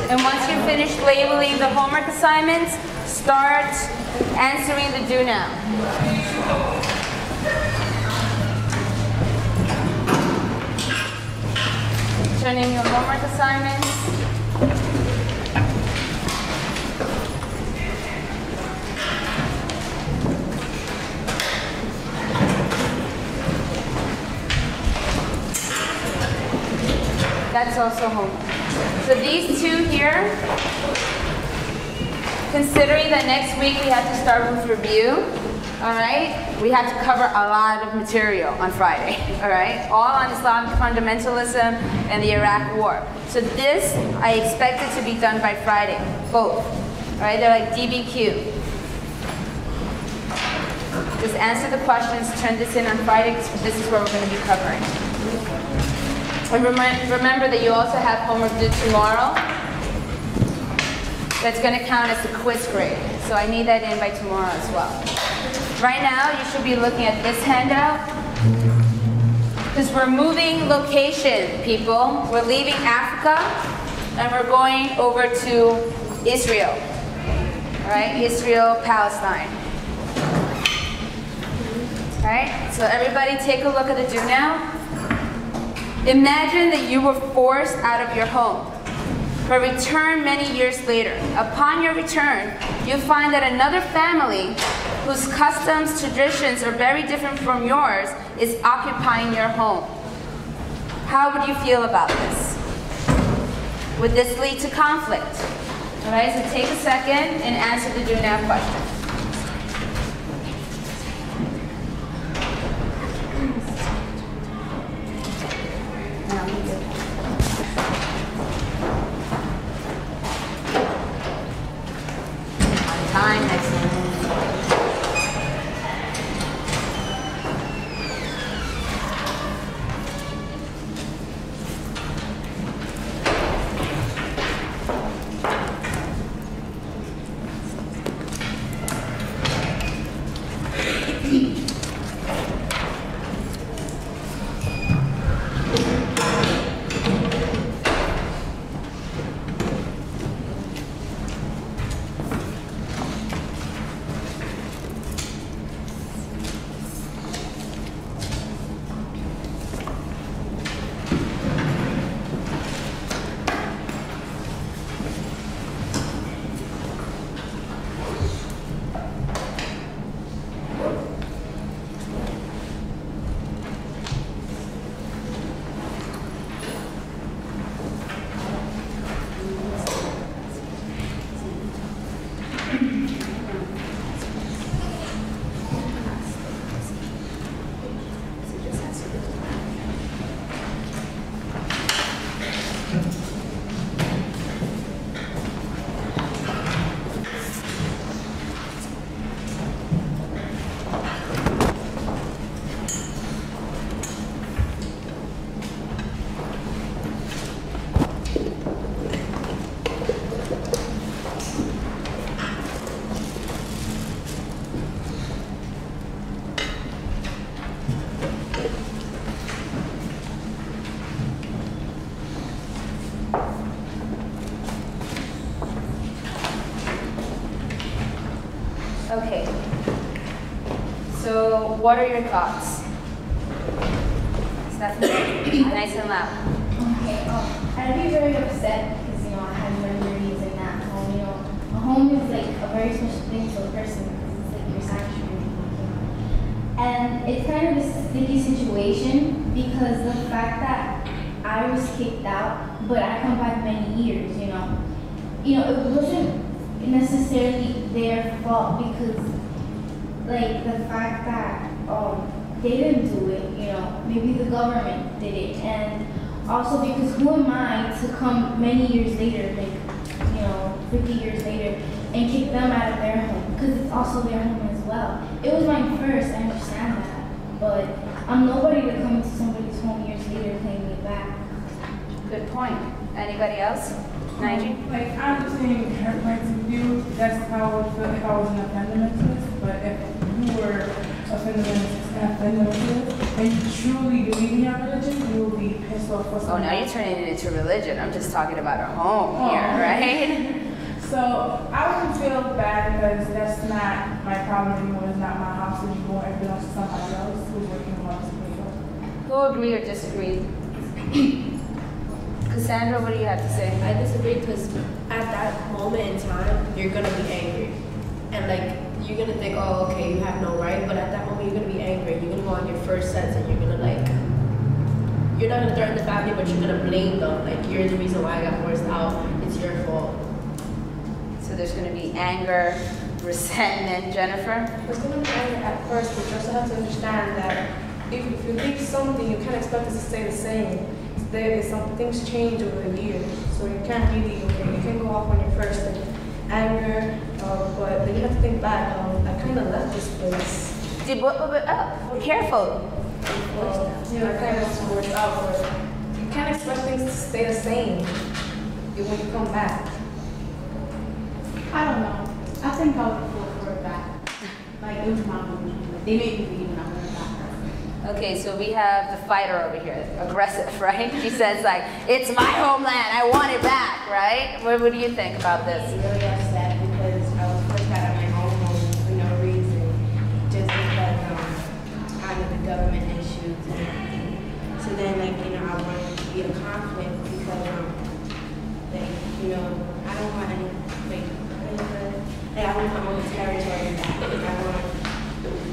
And once you've finished labeling the homework assignments, start answering the do now. Turn in your homework assignments. That's also homework. So these two here, considering that next week we have to start with review, all right? We have to cover a lot of material on Friday, all right? All on Islamic fundamentalism and the Iraq War. So this, I expect it to be done by Friday, both, all right? They're like DBQ. Just answer the questions, turn this in on Friday, because this is what we're going to be covering. And remember that you also have homework due tomorrow. That's going to count as the quiz grade. So I need that in by tomorrow as well. Right now, you should be looking at this handout. Because we're moving location, people. We're leaving Africa, and we're going over to Israel. All right, Israel, Palestine. All right, so everybody take a look at the do now. Imagine that you were forced out of your home, but return many years later. Upon your return, you find that another family whose customs, traditions are very different from yours is occupying your home. How would you feel about this? Would this lead to conflict? All right, so take a second and answer the do now question. Time next time. Okay, so what are your thoughts? Stephanie, nice and loud. Okay, I'd be very upset because, I have memories in that home. A home is like a very special thing to a person because it's like your sanctuary. And it's kind of a sticky situation because the fact that I was kicked out, but I come back many years, it wasn't necessarily their fault because, like, the fact that they didn't do it, maybe the government did it, and also because who am I to come many years later, like, 50 years later, and kick them out of their home, because it's also their home as well. It was mine first, I understand that, but I'm nobody to come into somebody's home years later claiming me back. Good point. Anybody else? Nigel? I understand her point of view. That's how I would feel if I was an fundamentalist. But if and you truly believe in your religion, you will be pissed off for Oh, something. now you're turning it into religion. I'm just talking about our home here, right? So I wouldn't feel bad because that's not my problem anymore. It's not my house anymore. It belongs to somebody else who's working on this paper. Who agree or disagree? Cassandra, what do you have to say? I disagree because at that moment in time, you're gonna be angry, and like you're gonna think, oh, okay, you have no right. But at that moment, you're gonna be angry. You're gonna go on your first sense, and you're gonna like, you're not gonna threaten the family, but you're gonna blame them. Like you're the reason why I got forced out. It's your fault. So there's going to be anger, resentment. Jennifer? There's going to be anger at first, but you also have to understand that if you leave something, you can't expect it to stay the same. Some things change over the years, so you can't really, you can go off on your first anger, but then you have to think back. I kind of left this place. We're careful. I kind of was forced out, but you can't expect things to stay the same when you come back. I don't know. I think I would go for it back. Like, it was my movie. Like, they made me leave and I went back. Okay, so we have the fighter over here, aggressive, right? She says like, it's my homeland, I want it back, right? What do you think about this? I'm really upset because I was pushed out of my own home for no reason, just because out of the government issues and everything. So then, like, I wanted to be a conflict because, I don't want any, I want my own territory back.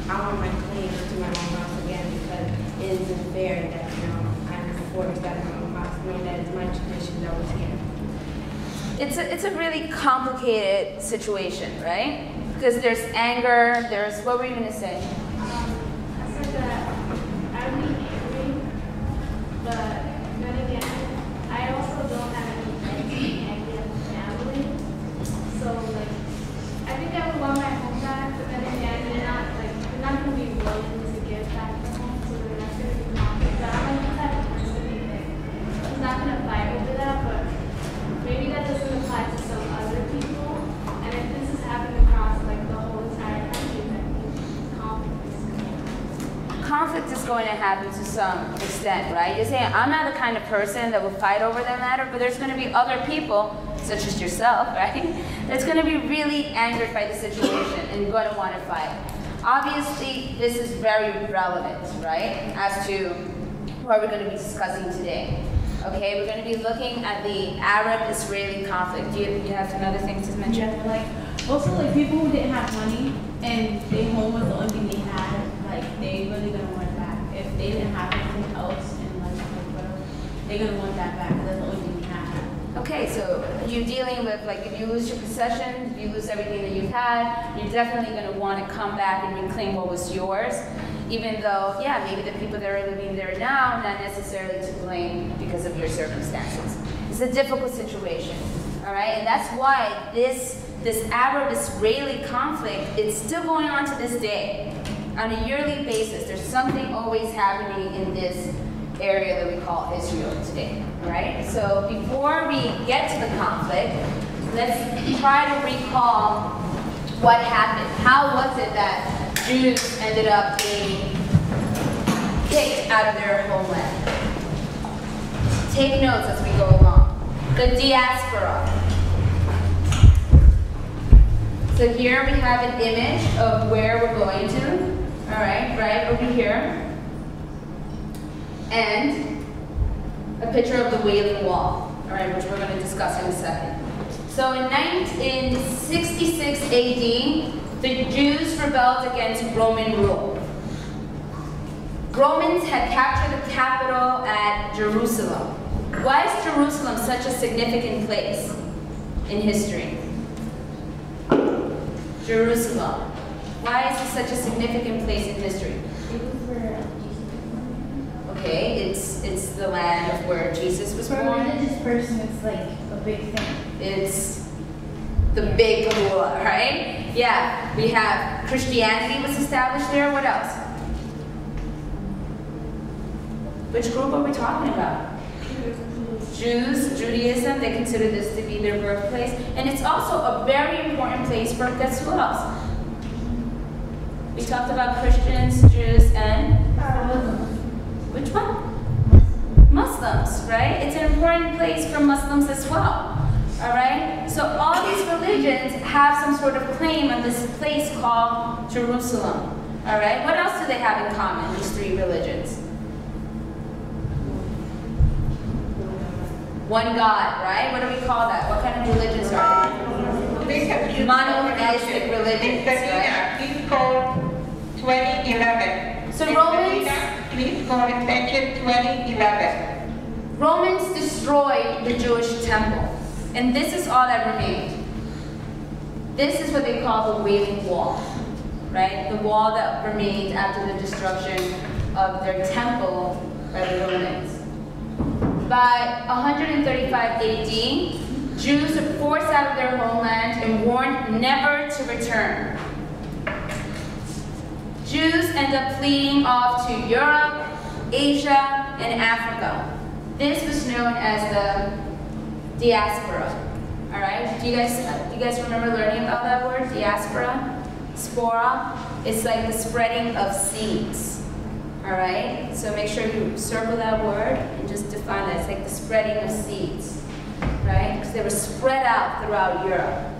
I want my claims to my own house again because it isn't fair that, I'm forced out of my own house, knowing that it's my tradition that was here. It's a really complicated situation, right? Because there's anger, what were you going to say? I said that I would be angry, but then again, I also don't have any friends and angry at the family. So, like, I think I would want my home back, but then again, they're not going to be willing to give back the home, so then that's going to be conflict. But I'm like the type of person who's not going to fight over that, but maybe that doesn't apply to some other people. And if this is happening across like the whole entire country, then Conflict is going to happen to some extent, right? You're saying, I'm not the kind of person that will fight over that matter, but there's going to be other people, such as yourself, right? That's going to be really angered by the situation and going to want to fight. Obviously, this is very relevant, right, as to what we're going to be discussing today. Okay, we're going to be looking at the Arab-Israeli conflict. Do you have another thing to mention? Yeah, also people who didn't have money and their home was the only thing they had, they really gonna want it back. If they didn't have anything else in whatever, they're gonna want that back. That's the only thing we have. Okay, so you're dealing with, if you lose your possessions, if you lose everything that you've had, you're definitely going to want to come back and reclaim what was yours, even though, yeah, maybe the people that are living there now, not necessarily to blame because of your circumstances. It's a difficult situation, all right? And that's why this Arab-Israeli conflict, it's still going on to this day. On a yearly basis, there's something always happening in this area that we call Israel today, all right? So before we get to the conflict, let's try to recall what happened. How was it that Jews ended up being kicked out of their homeland? Take notes as we go along. The diaspora. So here we have an image of where we're going to, all right over here. And a picture of the Wailing Wall, all right, which we're going to discuss in a second. So in 66 AD, the Jews rebelled against Roman rule. Romans had captured the capital at Jerusalem. Why is Jerusalem such a significant place in history? Jerusalem. Why is it such a significant place in history? Okay, it's the land of where Jesus was born. For a religious person, it's like a big thing. It's the big Kahula, right? Yeah, we have Christianity was established there. What else? Which group are we talking about? Jews, Judaism, they consider this to be their birthplace. And it's also a very important place for, guess who else? We talked about Christians, Jews, and which one? Muslims, right? It's an important place for Muslims as well. All right? So all these religions have some sort of claim on this place called Jerusalem. All right? What else do they have in common, these three religions? One God, right? What do we call that? What kind of religions are they? Monotheistic religions, right? Please call 2011. So Romans, please call attention 2011. Romans destroyed the Jewish temple, and this is all that remained. This is what they call the Wailing Wall, right? The wall that remained after the destruction of their temple by the Romans. By 135 AD, Jews are forced out of their homeland and warned never to return. Jews end up fleeing off to Europe, Asia, and Africa. This was known as the diaspora. All right? Do you guys remember learning about that word, diaspora? Spora. It's like the spreading of seeds. All right? So make sure you circle that word and just define that. It's like the spreading of seeds, right? Because they were spread out throughout Europe.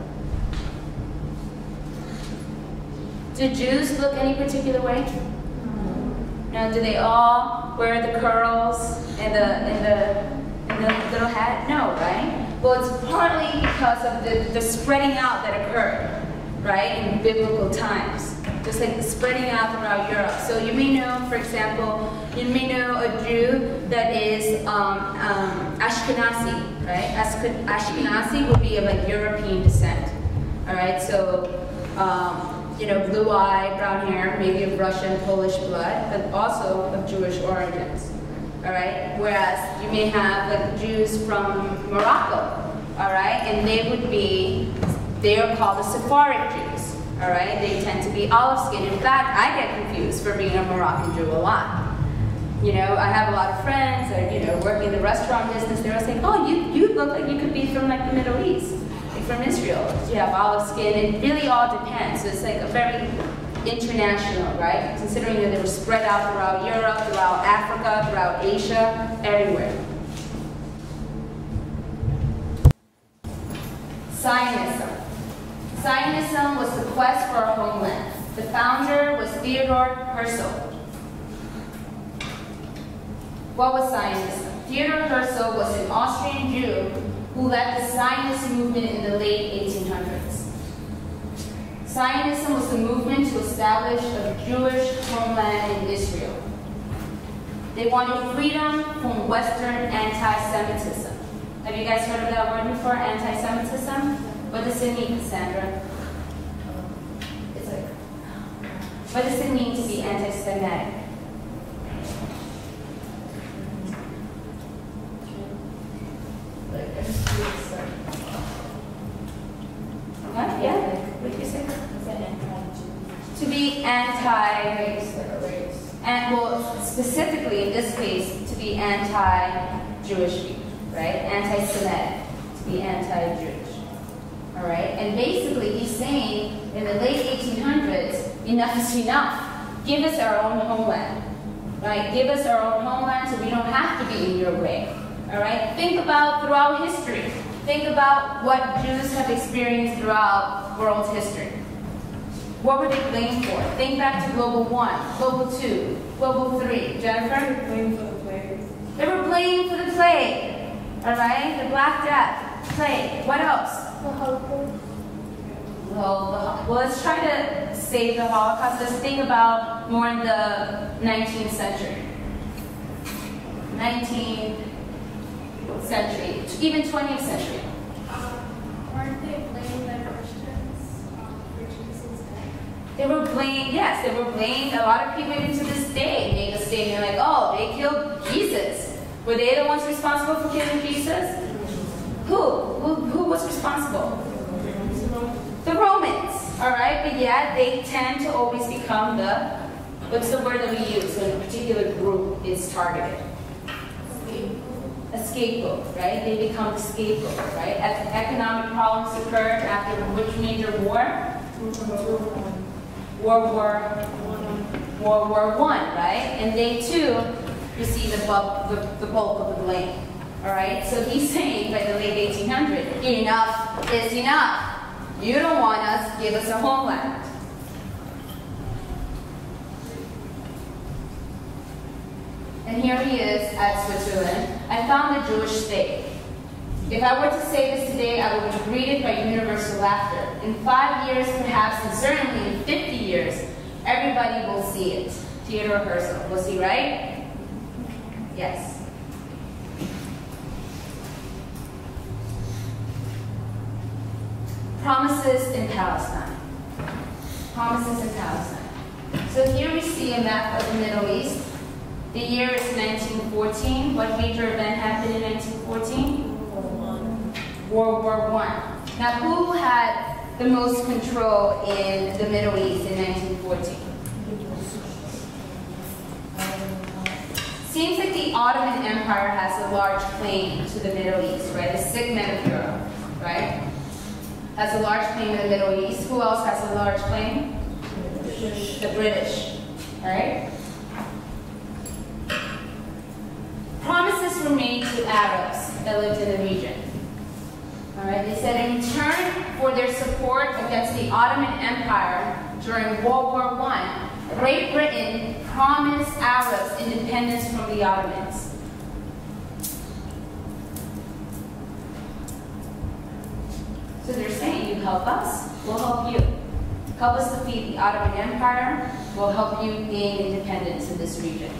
Do Jews look any particular way? No. Do they all wear the curls and the little hat? No, right? Well, it's partly because of the spreading out that occurred, right, in biblical times. Just like the spreading out throughout Europe. So you may know, for example, you may know a Jew that is Ashkenazi, right? Ashkenazi would be of like European descent, all right? So, you know, blue eye, brown hair, maybe of Russian, Polish blood, but also of Jewish origins, all right? Whereas you may have like Jews from Morocco, all right? And they are called the Sephardic Jews, all right? They tend to be olive skinned. In fact, I get confused for being a Moroccan Jew a lot. You know, I have a lot of friends that, you know, work in the restaurant business. They're all saying, oh, you look like you could be from like the Middle East. From Israel, you have olive skin. It really all depends. So it's like a very international, right? Considering that they were spread out throughout Europe, throughout Africa, throughout Asia, everywhere. Zionism. Zionism was the quest for a homeland. The founder was Theodor Herzl. What was Zionism? Theodor Herzl was an Austrian Jew who led the Zionist movement in the late 1800s. Zionism was the movement to establish a Jewish homeland in Israel. They wanted freedom from Western anti-Semitism. Have you guys heard of that word before, anti-Semitism? What does it mean, Cassandra? It's like, what does it mean to be anti-Semitic? What? Yeah? What did you say? To be anti-race, and well, specifically in this case, to be anti-Jewish people, right? Anti-Semitic, to be anti-Jewish, all right? And basically, he's saying in the late 1800s, enough is enough. Give us our own homeland, right? Give us our own homeland so we don't have to be in your way. All right? Think about throughout history. Think about what Jews have experienced throughout world history. What were they blamed for? Think back to Global 1, Global 2, Global 3. Jennifer? They were blamed for the plague. They were blamed for the plague. All right? The Black Death, plague. What else? The Holocaust. Well, let's try to save the Holocaust. Let's think about more in the 19th century. 19th century, even 20th century. Weren't they blamed by Christians for Jesus' death? They were blamed, yes, they were blamed. A lot of people even to this day make a statement like, oh, they killed Jesus. Were they the ones responsible for killing Jesus? Who was responsible? The Romans, all right? But yeah, they tend to always become the, what's the word that we use when a particular group is targeted? A scapegoat, right? They become the scapegoat, right? Economic problems occurred after which major war? World War I, right? And they too received the bulk of the blame. All right, so he's saying by the late 1800s, enough is enough. You don't want us, give us a homeland. And here he is at Switzerland. I found a Jewish state. If I were to say this today, I would be greeted by universal laughter. In 5 years, perhaps, and certainly in 50 years, everybody will see it. Theodore Herzl. Was he right? Yes. Promises in Palestine. Promises in Palestine. So here we see a map of the Middle East. The year is 1914. What major event happened in 1914? World War I. Now, who had the most control in the Middle East in 1914? Seems like the Ottoman Empire has a large claim to the Middle East, right? The segment of Europe, right? Has a large claim in the Middle East. Who else has a large claim? The British, all right? Promises were made to Arabs that lived in the region. All right, they said in return for their support against the Ottoman Empire during World War I, Great Britain promised Arabs independence from the Ottomans. So they're saying, you help us, we'll help you. Help us defeat the Ottoman Empire, we'll help you gain independence in this region.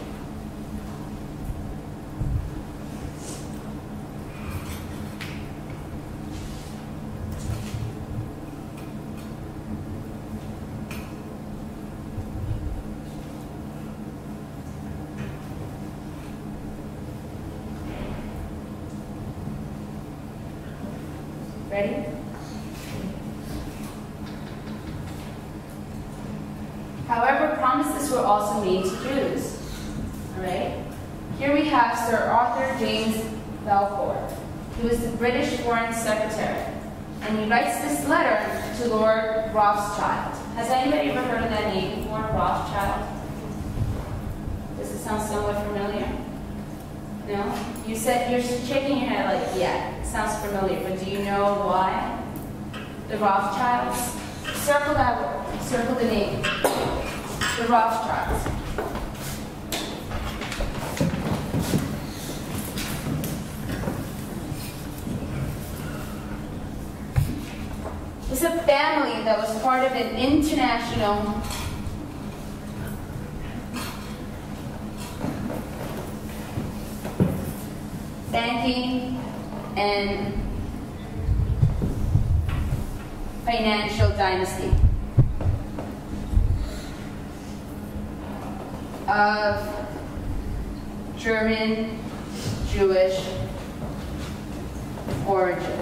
Ready? However, promises were also made to Jews. All right? Here we have Sir Arthur James Balfour. He was the British Foreign Secretary. And he writes this letter to Lord Rothschild. Has anybody ever heard of that name before, Rothschild? Does it sound somewhat familiar? No? You said, you're shaking your head like, yeah, sounds familiar, but do you know why? The Rothschilds? Circle that word, circle the name. The Rothschilds. It's a family that was part of an international banking and financial dynasty of German Jewish origin.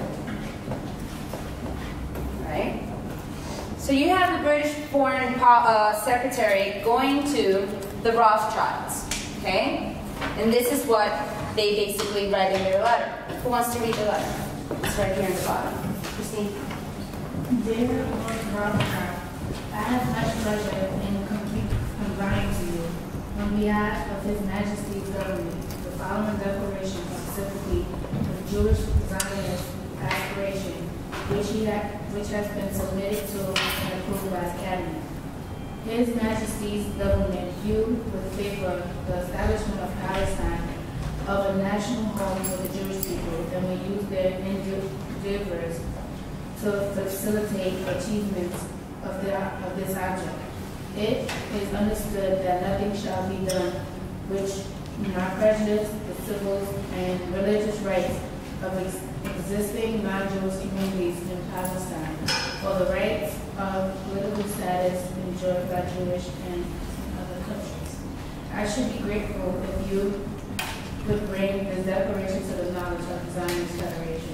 Right? So you have the British Foreign Secretary going to the Rothschilds, okay? And this is what they basically write in their letter. Who wants to read the letter? It's right here in the bottom. Christine? Dear Lord Rothschild, I have much pleasure in conveying to you, on behalf of His Majesty's government, the following declaration of sympathy for Jewish Zionist aspiration, which has been submitted to and approved by His Cabinet. His Majesty's government view with favor the establishment of Palestine of a national home for the Jewish people, and will use their endeavors to facilitate achievements of this object. It is understood that nothing shall be done which not prejudice the civil and religious rights of existing non-Jewish communities in Palestine, or the rights of political status enjoyed by Jewish and other countries. I should be grateful if you could bring this declaration to the knowledge of the Zionist Federation.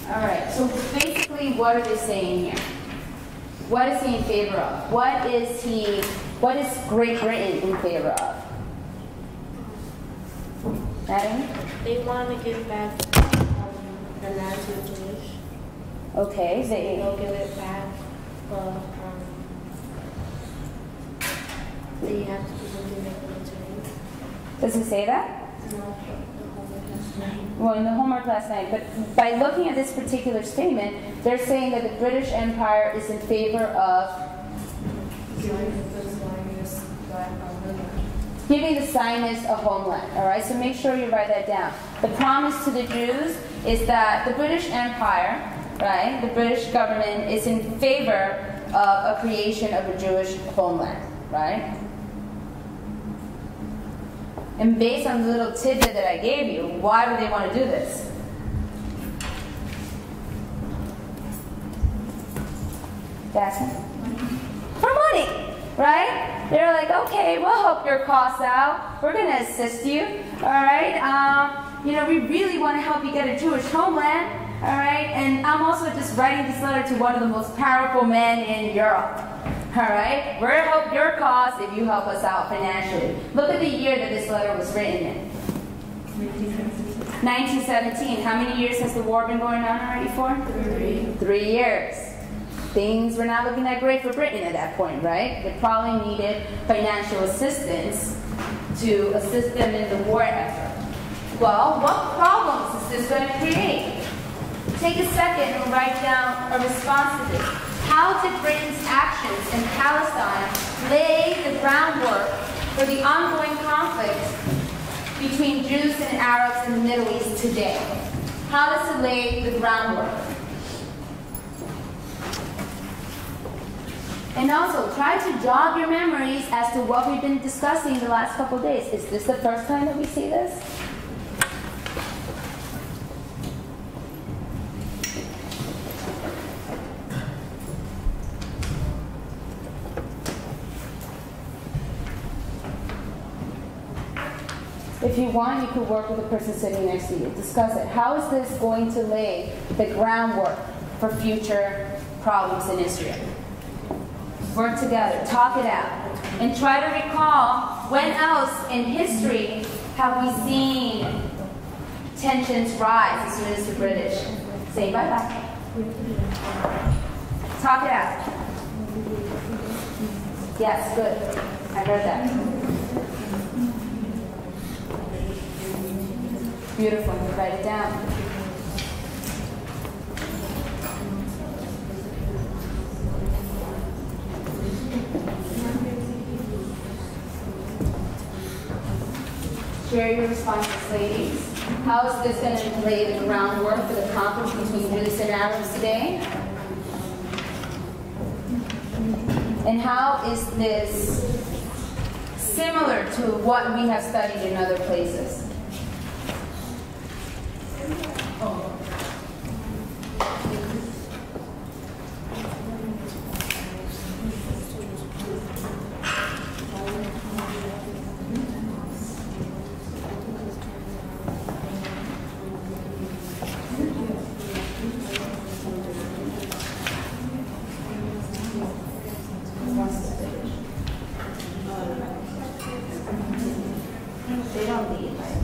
All right, so basically what are they saying here? What is he in favor of? What is Great Britain in favor of? Adam? They want to give back the land to the Jewish. Okay, they They'll give it back, but you have to do something like military. does it say that? No, the homework last night. Well, in the homework last night, but by looking at this particular statement, they're saying that the British Empire is in favor of giving the Zionists a homeland. All right, so make sure you write that down. The promise to the Jews is that the British Empire, right, the British government is in favor of a creation of a Jewish homeland, right? And based on the little tidbit that I gave you, why would they want to do this? Jasmine? For money, right? They're like, okay, we'll help your costs out. We're going to assist you, all right? You know, we really want to help you get a Jewish homeland, all right? And I'm also just writing this letter to one of the most powerful men in Europe. All right, we're gonna help your cause if you help us out financially. Look at the year that this letter was written in. 1917. How many years has the war been going on already for? 3 years. Things were not looking that great for Britain at that point, right? They probably needed financial assistance to assist them in the war effort. Well, what problems is this going to create? Take a second and write down a response to this. How did Britain's actions in Palestine lay the groundwork for the ongoing conflict between Jews and Arabs in the Middle East today? How does it lay the groundwork? And also, try to jog your memories as to what we've been discussing the last couple of days. Is this the first time that we see this? If you want, you could work with the person sitting next to you. Discuss it. How is this going to lay the groundwork for future problems in Israel? Work together. Talk it out. And try to recall when else in history have we seen tensions rise as soon as the British say bye-bye. Talk it out. Yes, good. I heard that. Beautiful. Write it down. Share your responses, ladies. How is this going to lay the groundwork for the conflict between Jews and Arabs today? And how is this similar to what we have studied in other places? They don't leave, right?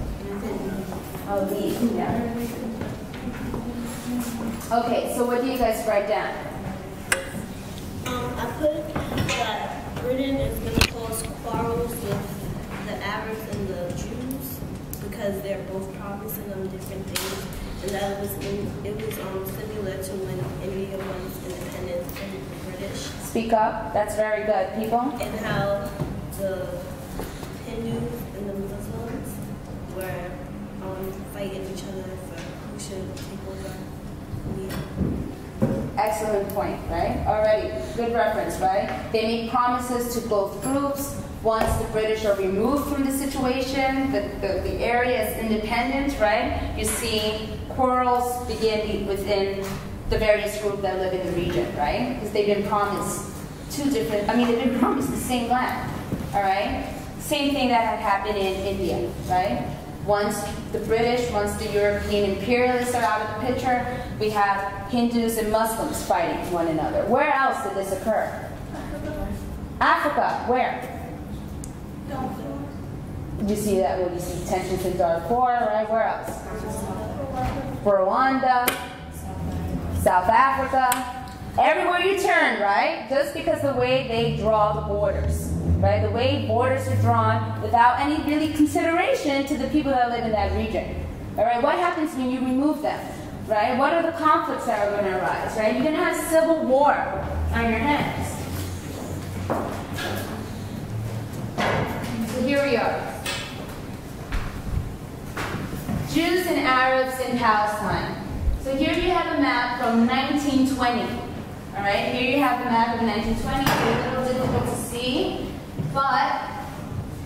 Oh, leave, yeah. Okay, so what do you guys write down? I put that Britain is going to cause quarrels with the Arabs and the Jews because they're both promising them different things, and that it was similar to when India was independent from the British. Speak up. That's very good, people. And how the Hindus and the Muslims were fighting each other for who should take over. Excellent point, right? Alrighty, good reference, right? They make promises to both groups. Once the British are removed from the situation, the area is independent, right? You see quarrels begin within the various groups that live in the region, right? Because they've been promised they've been promised the same land, all right? Same thing that had happened in India, right? Once the European imperialists are out of the picture, we have Hindus and Muslims fighting one another. Where else did this occur? Africa, where? You see that, well, you see tensions in Darfur, right? Where else? Rwanda, South Africa, everywhere you turn, right? Just because the way they draw the borders, right? The way borders are drawn without any really consideration to the people that live in that region. All right, what happens when you remove them, right? What are the conflicts that are going to arise, right? You're going to have civil war on your hands. So here we are. Jews and Arabs in Palestine. So here you have a map from 1920. All right, here you have the map of 1920. It's a little difficult to see, but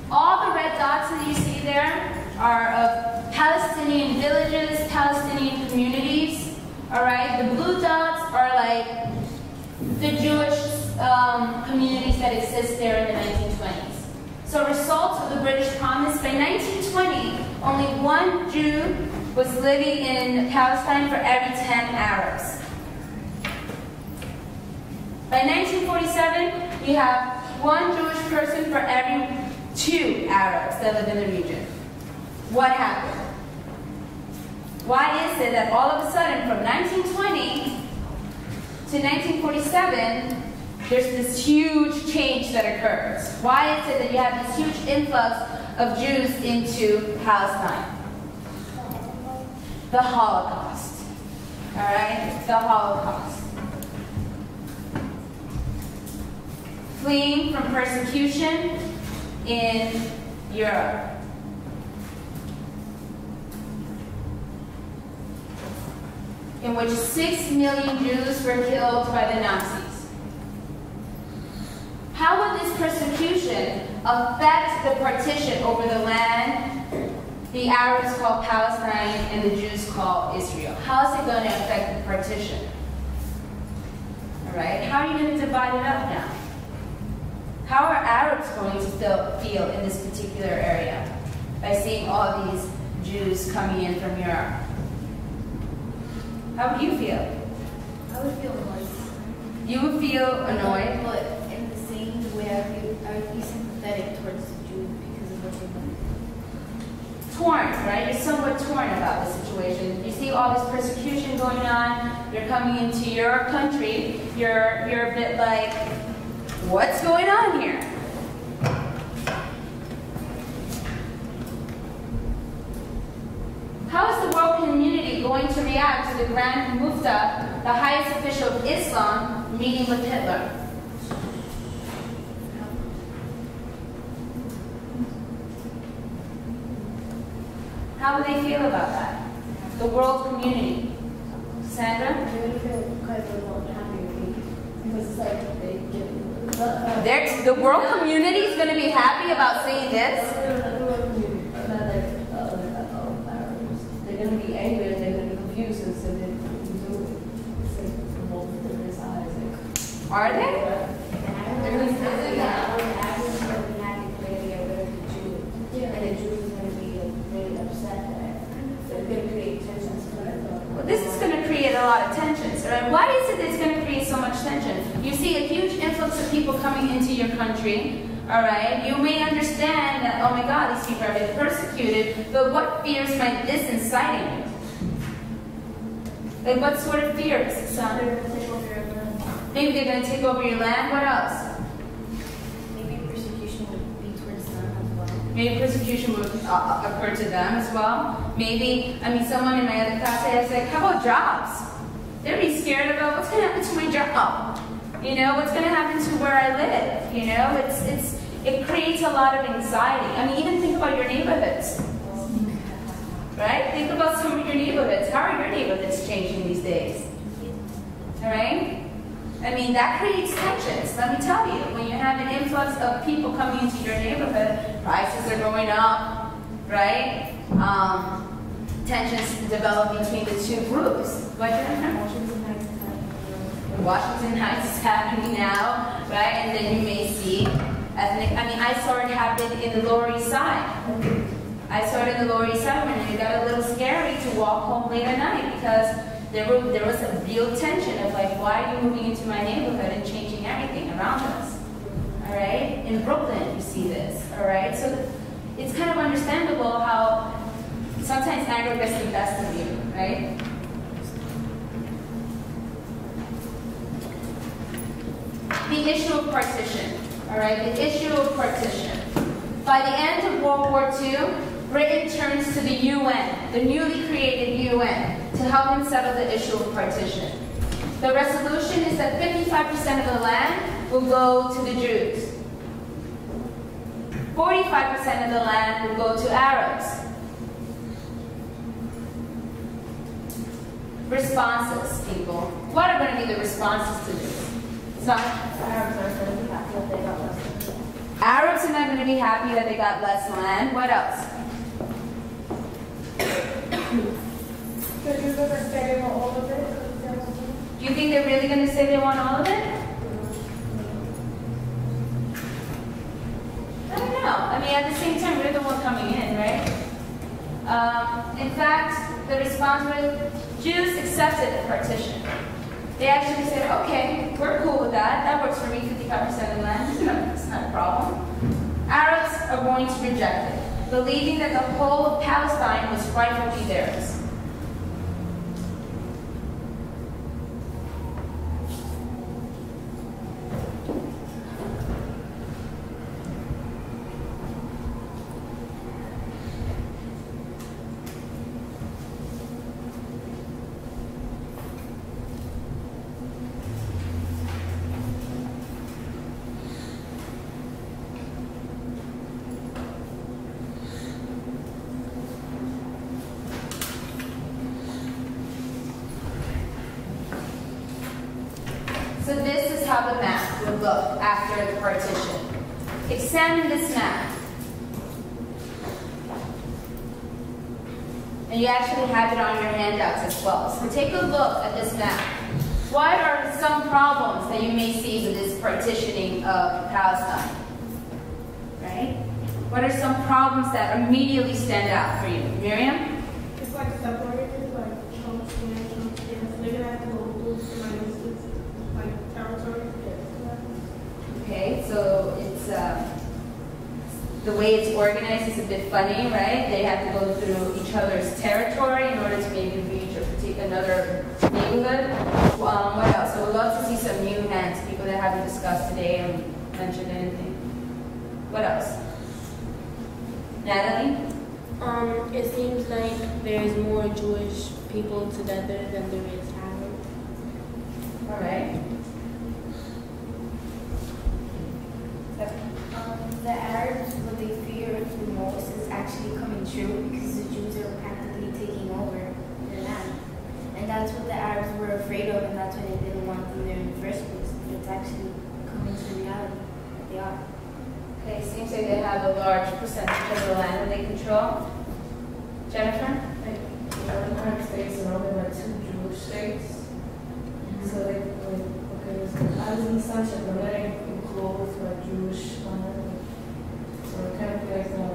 all the red dots that you see there are of Palestinian villages, Palestinian communities. All right, the blue dots are like the Jewish communities that exist there in the 1920s. So, a result of the British promise, by 1920, only one Jew was living in Palestine for every 10 Arabs. By 1947, you have one Jewish person for every 2 Arabs that live in the region. What happened? Why is it that all of a sudden, from 1920 to 1947, there's this huge change that occurs? Why is it that you have this huge influx of Jews into Palestine? The Holocaust. All right? The Holocaust. Fleeing from persecution in Europe. In which 6 million Jews were killed by the Nazis. How would this persecution affect the partition over the land the Arabs call Palestine and the Jews call Israel? How is it going to affect the partition? All right, how are you going to divide it up now? How are Arabs going to feel in this particular area by seeing all these Jews coming in from Europe? How would you feel? I would feel annoyed. You would feel annoyed? But in the same way, I would be sympathetic towards the Jews because of what they've done. Torn, right? You're somewhat torn about the situation. You see all this persecution going on. You're coming into your country. You're a bit like, what's going on here? How is the world community going to react to the Grand Mufti, the highest official of Islam, meeting with Hitler? How would they feel about that? The world community. Sandra? They would feel quite a little unhappy because it's like they give The world community is going to be happy about seeing this? They're going to be angry and they're going to be confused and so they're do it. It's like from both different sides. Are they? Well, this is going to create a lot of tensions. Right? Why is it that it's going to create so much tension? You see a huge influx of people coming into your country. All right, you may understand that, oh my God, these people are being persecuted, but what fears might this incite in you? Like, what sort of fears? They're going to take over your land. Maybe they're going to take over your land. What else? Maybe persecution would be towards them as well. Maybe persecution would occur to them as well. Maybe, I mean, someone in my other class, I was like, how about jobs? They'd be scared about what's going to happen to my job. You know, what's going to happen to where I live? You know, it creates a lot of anxiety. I mean, even think about your neighborhoods. Right? Think about some of your neighborhoods. How are your neighborhoods changing these days? All right? I mean, that creates tensions. Let me tell you, when you have an influx of people coming into your neighborhood, prices are going up, right? Tensions develop between the two groups. Washington Heights is happening now, right? And then you may see ethnic. I mean, I saw it happen in the Lower East Side. I saw it in the Lower East Side when it got a little scary to walk home late at night because there was a real tension of like, why are you moving into my neighborhood and changing everything around us? All right? In Brooklyn, you see this. All right? So it's kind of understandable how sometimes anger gets the best of you, right? the issue of partition. All right, the issue of partition. By the end of World War II, Britain turns to the UN, the newly created UN, to help them settle the issue of partition. The resolution is that 55% of the land will go to the Jews. 45% of the land will go to Arabs. Responses, people. What are going to be the responses to this? Arabs are not going to be happy that they got less land. What else? Do you think they're really going to say they want all of it? I don't know. I mean, at the same time, we're the one coming in, right? In fact, the response was Jews accepted the partition. They actually said, okay, we're cool with that. That works for me, 55% of the land. It's not a problem. Arabs are going to reject it, believing that the whole of Palestine was rightfully theirs. So this is how the map would look after the partition. Examine this map. And you actually have it on your handouts as well. So take a look at this map. What are some problems that you may see with this partitioning of Palestine? Right? What are some problems that immediately stand out for you? Miriam? It's like separated, like chunks and chunks. They're gonna have to go through like territory. Okay, so it's the way it's organized is a bit funny, right? They have to go through each other's territory in order to maybe reach another neighborhood. What else? So we'd love to see some new hands, people that haven't discussed today and mentioned anything. What else? Natalie? It seems like there's more Jewish people together than there is Arabs. All right. The Arabs, what they fear the most is actually coming true because the Jews are practically taking over their land. And that's what the Arabs were afraid of, and that's why they didn't want them there in the first place. But it's actually coming to reality that they are. Okay, seems like they have a large percentage of the land that they control. Jennifer? Like, the United States are only like 2 Jewish states. So they okay, I was in Sunshine, but that ain't enclosed by Jewish land. So it kind of feels like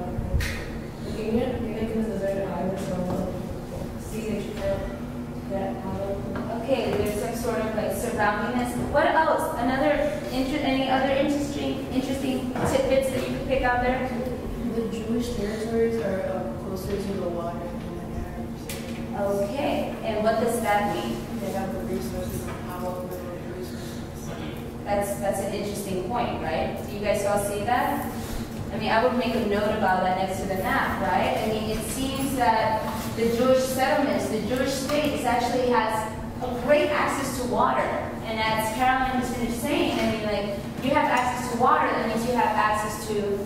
you're making this deserted island, so see that you can't get out of. Okay, there's some sort of like surrounding this. What else? Any other interesting tidbits that you could pick out there? The Jewish territories are closer to the water than the Arabs. Okay, and what does that mean? They have the resources and power over the resources. That's an interesting point, right? Do you guys all see that? I mean, I would make a note about that next to the map, right? I mean, it seems that the Jewish settlements, the Jewish states actually has a great access to water. And as Caroline was finished saying, I mean, like, you have access to water, that means you have access to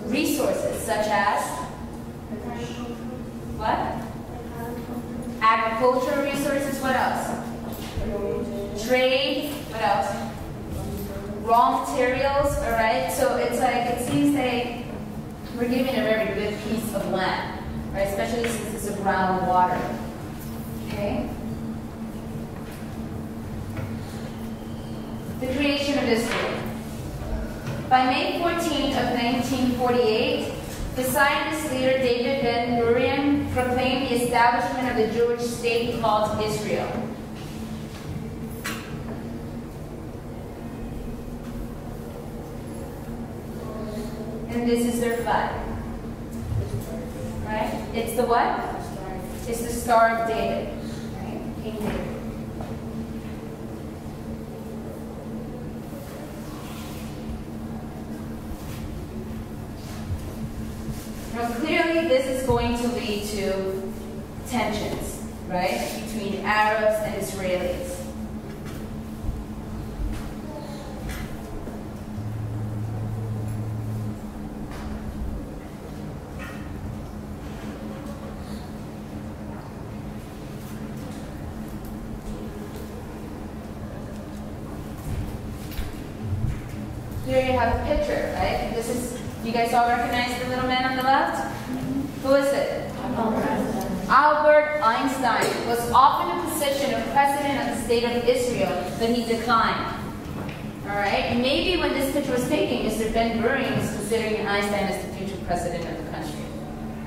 resources, such as what? Agricultural resources, what else? Trade, what else? Raw materials, all right? So it's like, it seems like we're given a very good piece of land, right? Especially since it's around water, okay? The creation of Israel. By May 14th of 1948, the Zionist leader David Ben-Gurion proclaimed the establishment of the Jewish state called Israel. And this is their flag, right? It's the what? It's the Star of David, right? King David. this is going to lead to tensions, right, between Arabs and Israelis. Here you have a picture, right? This is, you guys all recognize the little man on the left? Who is it? Albert Einstein was offered the position of president of the state of Israel, but he declined. All right? Maybe when this picture was taken, Mr. Ben Gurion was considering Einstein as the future president of the country.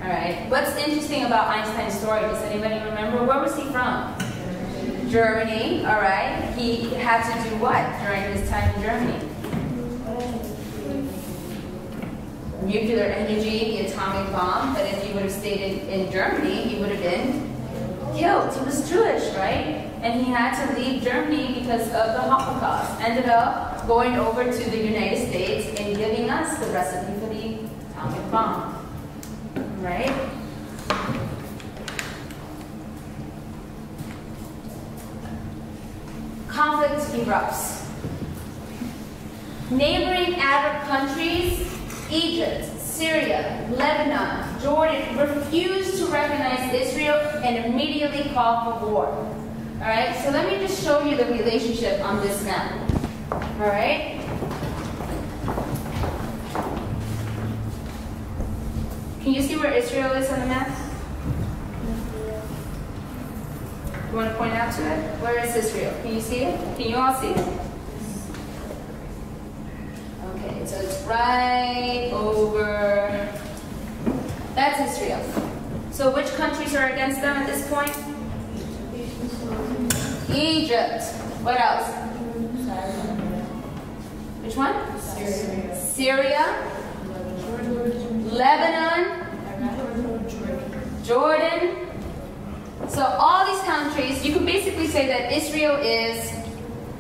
All right? What's interesting about Einstein's story? Does anybody remember? Where was he from? Germany. All right? He had to do what during his time in Germany? Nuclear energy, the atomic bomb, but if he would have stayed in Germany, he would have been killed. He was Jewish, right? And he had to leave Germany because of the Holocaust. Ended up going over to the United States and giving us the recipe for the atomic bomb, right? Conflict erupts. Neighboring Arab countries, Egypt, Syria, Lebanon, Jordan, refused to recognize Israel and immediately called for war. All right, so let me just show you the relationship on this map. All right. Can you see where Israel is on the map? You want to point out to it? Where is Israel? Can you see it? Can you all see it? Okay, so it's right over, that's Israel. So which countries are against them at this point? Egypt. What else? Which one? Syria. Lebanon. Jordan. So all these countries, you can basically say that Israel is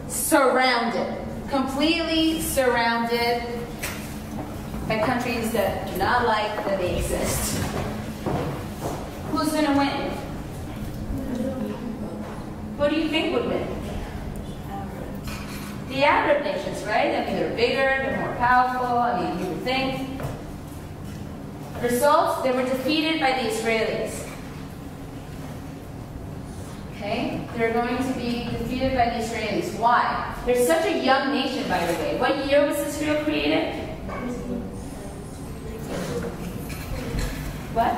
surrounded. Completely surrounded by countries that do not like that they exist. Who's going to win? What do you think would win? The Arab nations, right? I mean, they're bigger, they're more powerful. I mean, you would think. Results, they were defeated by the Israelis. Okay? They're going to be defeated by the Israelis. Why? They're such a young nation, by the way. What year was Israel created? What?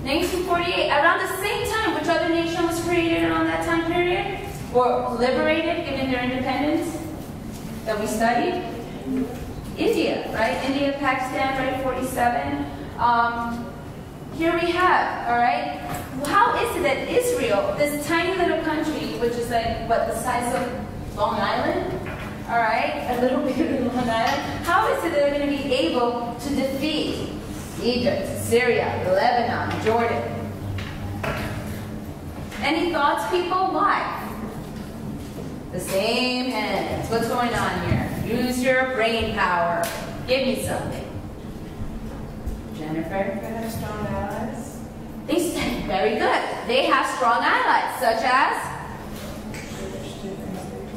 1948. Around the same time, which other nation was created around that time period? Or liberated, given their independence? That we studied? India, right? India, Pakistan, right? 47. Here we have, all right? How is it that Israel, this tiny little country, which is like, what, the size of Long Island? All right, a little bigger than Long Island. How is it that they're going to be able to defeat Egypt, Syria, Lebanon, Jordan? Any thoughts, people? Why? The same hands. What's going on here? Use your brain power. Give me something. Jennifer? They have strong allies. They said very good. They have strong allies, such as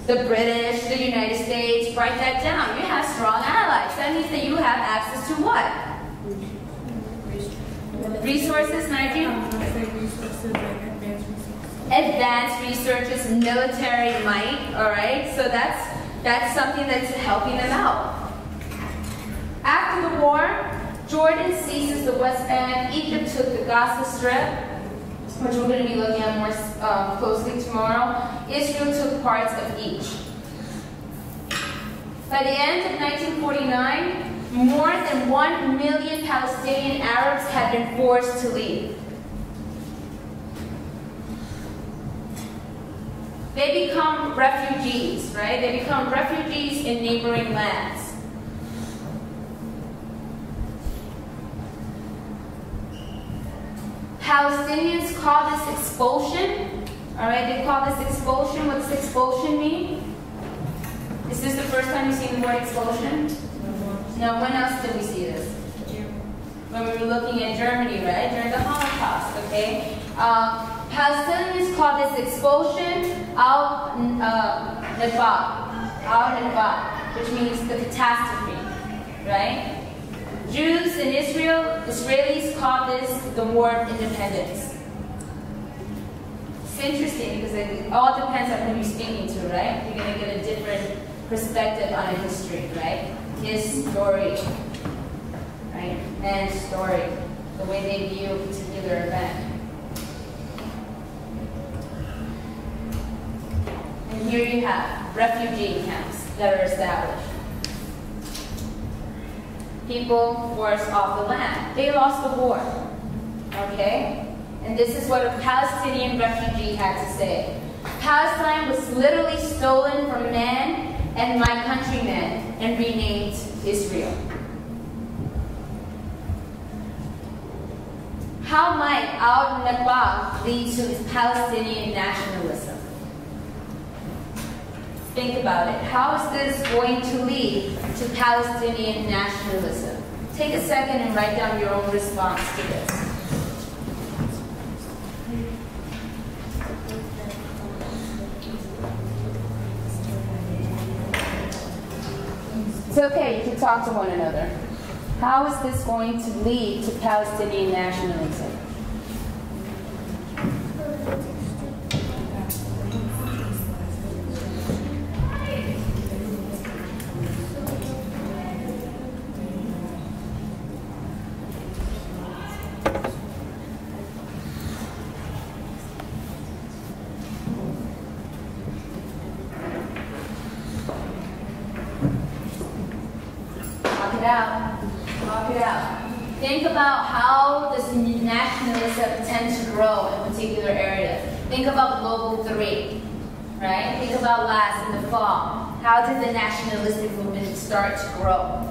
the British, the United States. Write that down. You have strong allies. That means that you have access to what? Resources, Nigel? Advanced researches, military might, all right? So that's something that's helping them out. After the war, Jordan seizes the West Bank, Egypt took the Gaza Strip, which we're going to be looking at more closely tomorrow. Israel took parts of each. By the end of 1949, more than 1 million Palestinian Arabs had been forced to leave. They become refugees, right? They become refugees in neighboring lands. Palestinians call this expulsion. All right, they call this expulsion. What does expulsion mean? Is this the first time you've seen the word expulsion? No, when else did we see this? when we were looking at Germany, right, during the Holocaust, okay? Palestinians call this expulsion al-Naba, which means the catastrophe, right? Jews in Israel, Israelis call this the War of Independence. It's interesting because it all depends on who you're speaking to, right? You're going to get a different perspective on a history, right? His story, right? And story, the way they view a particular event. And here you have refugee camps that are established. People forced off the land. They lost the war, okay? And this is what a Palestinian refugee had to say. Palestine was literally stolen from man and my countrymen and renamed Israel. How might al-Naba lead to Palestinian nationalism? Think about it. How is this going to lead to Palestinian nationalism? Take a second and write down your own response to this. It's okay, you can talk to one another. How is this going to lead to Palestinian nationalism? Think about how this nationalism tends to grow in particular areas. Think about global 3, right? Think about last in the fall. How did the nationalistic movement start to grow?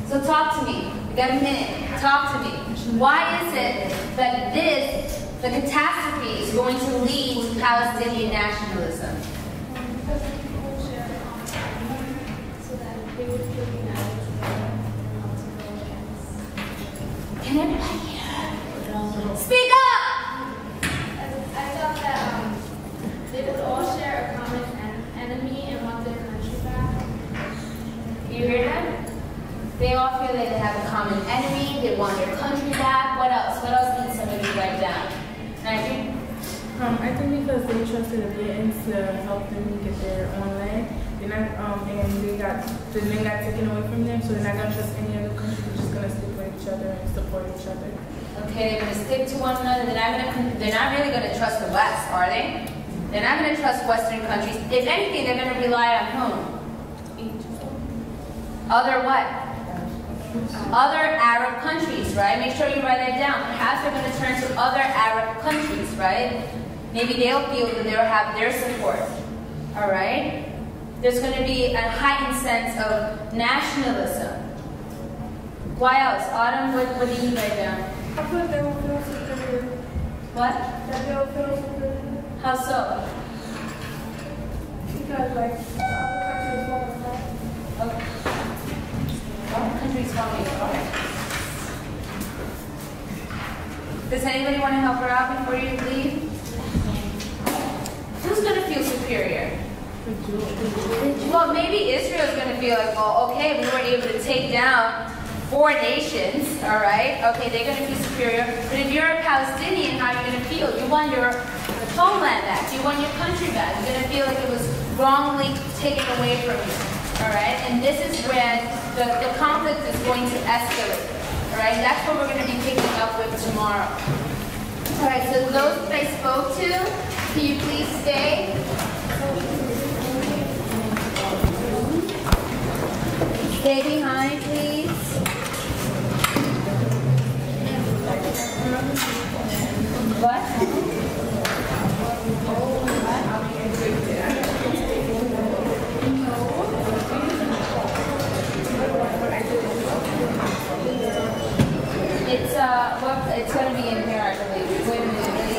So talk to me. We got a minute. Talk to me. Why is it that the catastrophe is going to lead to Palestinian nationalism? Can everybody hear? Speak up! I thought that they would all share a common enemy and want their country back. You hear that? They all feel like they have a common enemy, they want their country back. What else? What else can somebody write down? I think because they trusted the Britons to help them get their own land, they're not, and the land got taken away from them, so they're not gonna trust any other country. They're just gonna stick with each other and support each other. Okay, they're gonna stick to one another. They're not really gonna trust the West, are they? They're not gonna trust Western countries. If anything, they're gonna rely on whom? Other what? Other Arab countries, right? Make sure you write that down. Perhaps they're going to turn to other Arab countries, right? Maybe they'll feel that they'll have their support, all right? There's going to be a heightened sense of nationalism. Why else? Autumn, what do you write down? I put they will feel superior. What? That they will feel superior. How so? Because like the other countries won't affect. Okay. Countries falling apart. Does anybody want to help her out before you leave? Who's going to feel superior? Well, maybe Israel's going to feel like, well, okay, we were able to take down 4 nations, all right? Okay, they're going to feel superior. But if you're a Palestinian, how are you going to feel? You want your homeland back. You want your country back. You're going to feel like it was wrongly taken away from you, all right? And this is when the conflict is going to escalate, all right? That's what we're going to be picking up with tomorrow. All right, so those that I spoke to, can you please stay? Stay behind, please. What? It's going to be in here, I believe. Wait a minute.